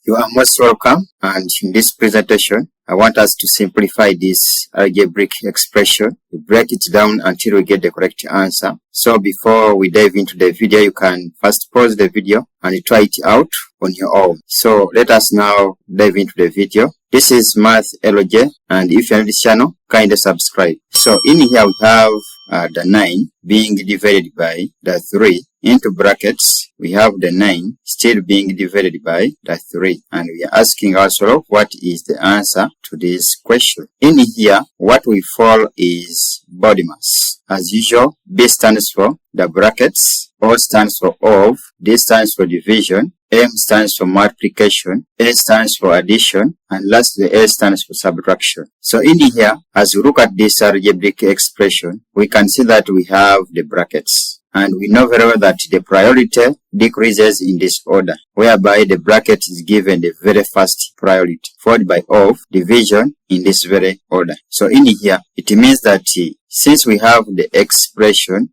You are most welcome, and in this presentation I want us to simplify this algebraic expression. We break it down until we get the correct answer. So before we dive into the video, you can first pause the video and try it out on your own. So let us now dive into the video. This is MATHL.J, and if you're on this channel, kindly subscribe. So in here we have the 9 being divided by the 3 into brackets. We have the 9 still being divided by the 3, and we are asking ourselves what is the answer to this question. In here, what we follow is BODMAS. As usual, B stands for the brackets, O stands for of, D stands for division, M stands for multiplication, A stands for addition, and lastly A stands for subtraction. So in here, as we look at this algebraic expression, we can see that we have the brackets. And we know very well that the priority decreases in this order, whereby the bracket is given the very first priority, followed by of, division in this very order. So in here, it means that since we have the expression,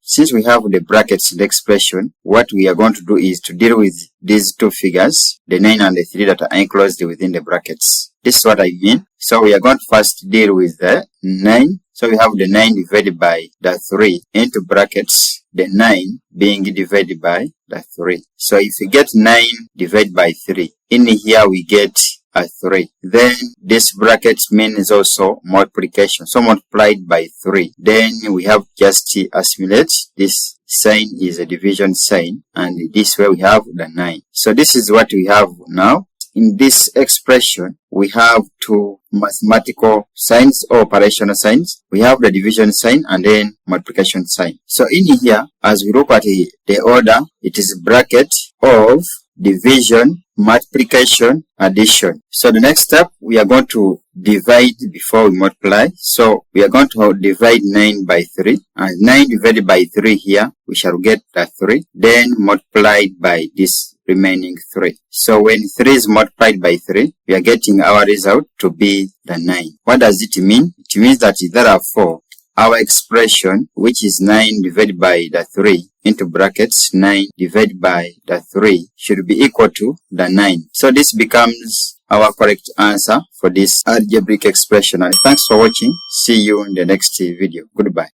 since we have the brackets in the expression, what we are going to do is to deal with these two figures, the 9 and the 3 that are enclosed within the brackets. This is what I mean. So we are going to first deal with the 9. So we have the 9 divided by the 3 into brackets, the 9 being divided by the 3. So if we get 9 divided by 3, in here we get a 3. Then this bracket means also multiplication. So multiplied by 3. Then we have just to assimilate. This sign is a division sign, and this way we have the 9. So this is what we have now. In this expression, we have two mathematical signs or operational signs. We have the division sign and then multiplication sign. So in here, as we look at the order, it is bracket, of, division, multiplication, addition. So the next step, we are going to divide before we multiply. So we are going to divide 9 by 3, and 9 divided by 3 here, we shall get the 3, then multiplied by this remaining 3. So when 3 is multiplied by 3, we are getting our result to be the 9. What does it mean? It means that therefore our expression, which is 9 divided by the 3 into brackets 9 divided by the 3, should be equal to the 9. So this becomes our correct answer for this algebraic expression. And thanks for watching. See you in the next video. Goodbye.